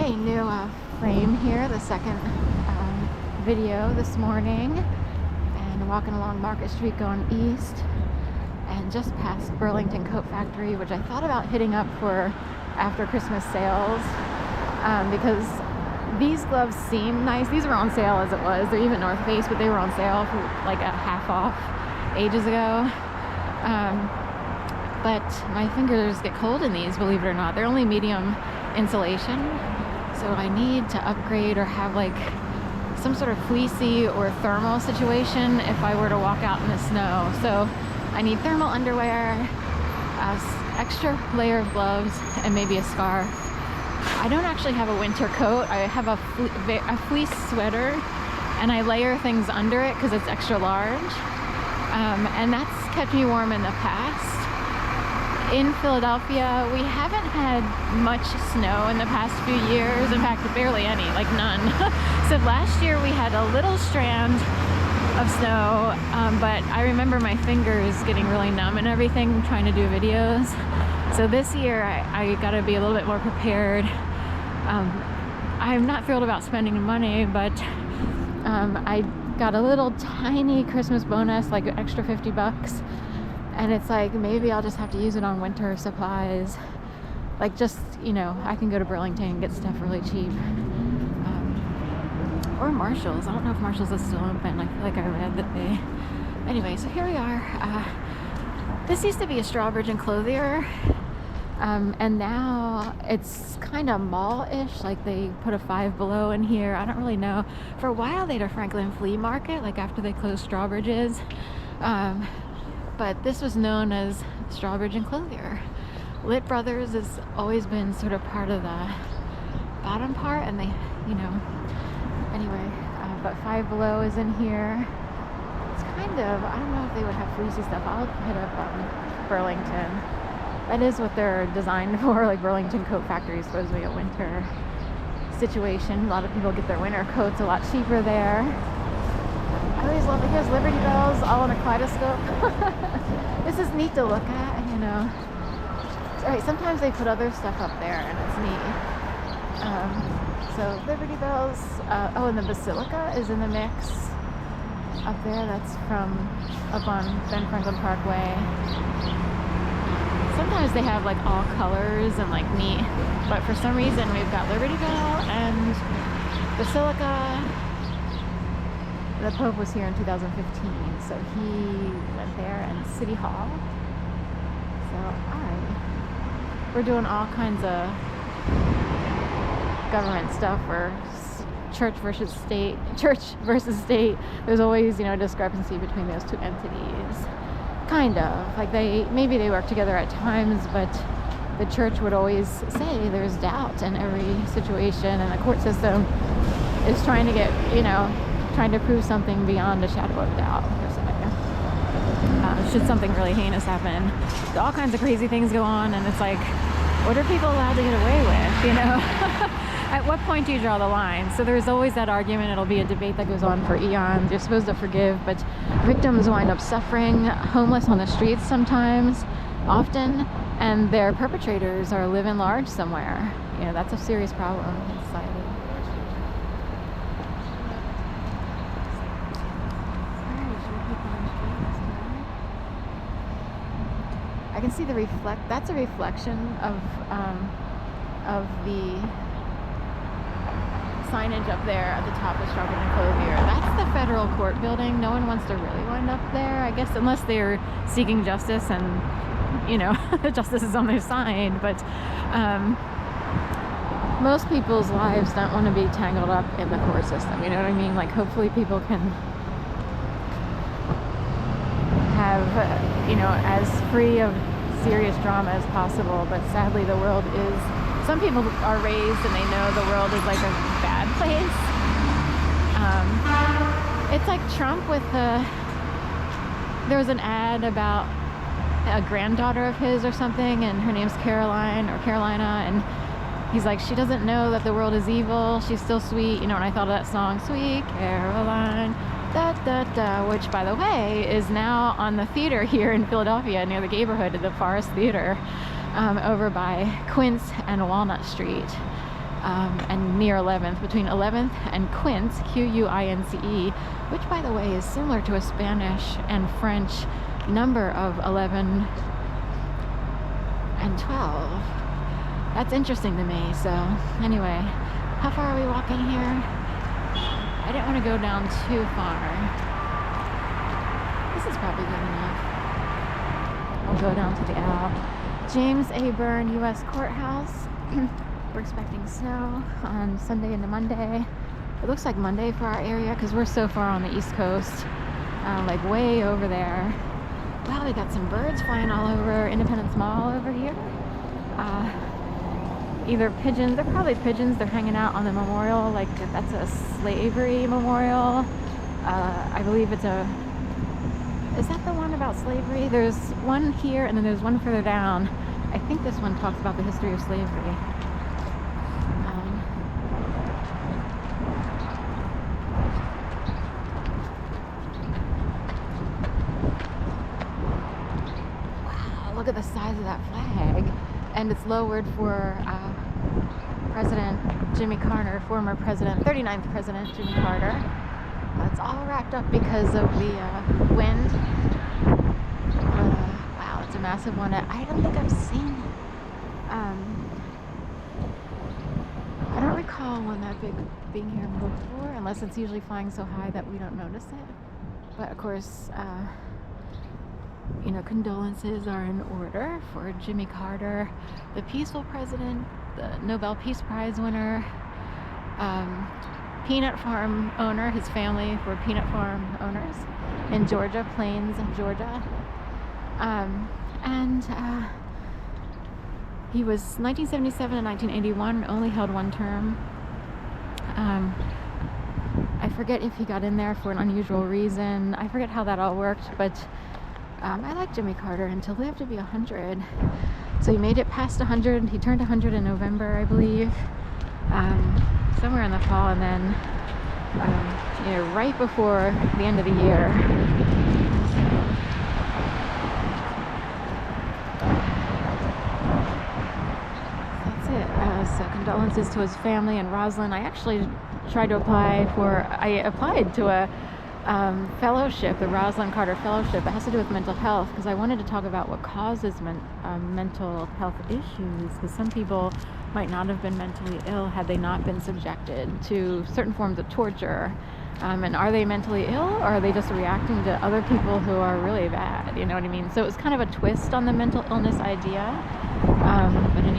a new frame here, the second video this morning, and walking along Market Street going east, and just past Burlington Coat Factory, which I thought about hitting up for after Christmas sales, because these gloves seem nice. These were on sale as it was. They're even North Face, but they were on sale for like a half off ages ago. But my fingers get cold in these, believe it or not. They're only medium insulation, so I need to upgrade or have like some sort of fleecy or thermal situation if I were to walk out in the snow. So I need thermal underwear, an extra layer of gloves, and maybe a scarf. I don't actually have a winter coat. I have a fleece sweater, and I layer things under it because it's extra large, and that's kept me warm in the past. In Philadelphia, we haven't had much snow in the past few years. In fact, barely any, like none. So last year we had a little strand of snow, but I remember my fingers getting really numb and everything trying to do videos. So this year I gotta be a little bit more prepared. I'm not thrilled about spending money, but I got a little tiny Christmas bonus, like an extra $50. And it's like, maybe I'll just have to use it on winter supplies. Like just, you know, I can go to Burlington and get stuff really cheap. Or Marshall's. I don't know if Marshall's is still open. I feel like I read that they... Anyway, so here we are. This used to be a Strawbridge and Clothier. And now it's kind of mall-ish. Like they put a Five Below in here. I don't really know. For a while they had a Franklin Flea Market, like after they closed Strawbridge's. But this was known as Strawbridge and Clothier. Lit Brothers has always been sort of part of the bottom part, and they, you know, anyway, but Five Below is in here. It's kind of, I don't know if they would have fleecy stuff. I'll hit up Burlington. That is what they're designed for, like Burlington Coat Factory is supposed to be a winter situation. A lot of people get their winter coats a lot cheaper there. I always love it. Here's Liberty Bells all in a kaleidoscope. This is neat to look at, you know. All right, sometimes they put other stuff up there and it's neat. So Liberty Bells. Oh, and the Basilica is in the mix up there. That's from up on Ben Franklin Parkway. Sometimes they have like all colors and like neat, but for some reason we've got Liberty Bell and Basilica. The Pope was here in 2015, so he went there, and City Hall. So, alright. We're doing all kinds of government stuff, or church versus state. There's always, you know, a discrepancy between those two entities. Kind of. Like maybe they work together at times, but the church would always say there's doubt in every situation, and the court system is trying to get, you know, trying to prove something beyond a shadow of doubt, per se. Should something really heinous happen, all kinds of crazy things go on, and it's like, what are people allowed to get away with, you know? At what point do you draw the line? So there's always that argument. It'll be a debate that goes on for eons. You're supposed to forgive, but victims wind up suffering, homeless on the streets sometimes, often, and their perpetrators are living large somewhere. You know, that's a serious problem in society. I can see the that's a reflection of the signage up there at the top of Strawbridge and Clothier. That's the federal court building. No one wants to really wind up there, I guess, unless they're seeking justice and, you know, justice is on their side. But most people's lives don't want to be tangled up in the court system. You know what I mean? Like, hopefully people can have, you know, as free of serious drama as possible, but sadly the world is, some people are raised and they know the world is like a bad place. It's like Trump with there was an ad about a granddaughter of his or something, and her name's Caroline or Carolina, and he's like, she doesn't know that the world is evil, she's still sweet, you know, and I thought of that song, Sweet Caroline, da da da, which, by the way, is now on the theater here in Philadelphia near the neighborhood of the Forest Theater, over by Quince and Walnut Street. and near 11th, between 11th and Quince, Quince, which, by the way, is similar to a Spanish and French number of 11 and 12. That's interesting to me. So anyway, how far are we walking here? I didn't want to go down too far. This is probably good enough. I'll go down to the L. James A. Byrne U.S. Courthouse. We're expecting snow on Sunday into Monday. It looks like Monday for our area because we're so far on the East Coast, like way over there. Wow, we got some birds flying all over Independence Mall over here. Either pigeons, they're probably pigeons, they're hanging out on the memorial, like that's a slavery memorial. I believe it's a, is that the one about slavery? There's one here and then there's one further down. I think this one talks about the history of slavery. Wow, look at the size of that flag. And it's lowered for President Jimmy Carter, former president, 39th President Jimmy Carter. It's all wrapped up because of the wind. Wow, it's a massive one. I don't think I've seen, I don't recall one that big being here before, unless it's usually flying so high that we don't notice it. But of course, you know, condolences are in order for Jimmy Carter, the peaceful president, the Nobel Peace Prize winner, peanut farm owner. His family were peanut farm owners in Georgia, Plains, Georgia. He was 1977 and 1981, only held one term. I forget if he got in there for an unusual reason. I forget how that all worked, but I like Jimmy Carter, and to live to be 100. So he made it past 100. He turned 100 in November, I believe, somewhere in the fall, and then you know, right before the end of the year. That's it. So condolences to his family and Rosalind. I actually tried to apply for, I applied to a fellowship, the Rosalind Carter Fellowship. It has to do with mental health, because I wanted to talk about what causes mental health issues, because some people might not have been mentally ill had they not been subjected to certain forms of torture. And are they mentally ill, or are they just reacting to other people who are really bad? You know what I mean? So it was kind of a twist on the mental illness idea. But anyway.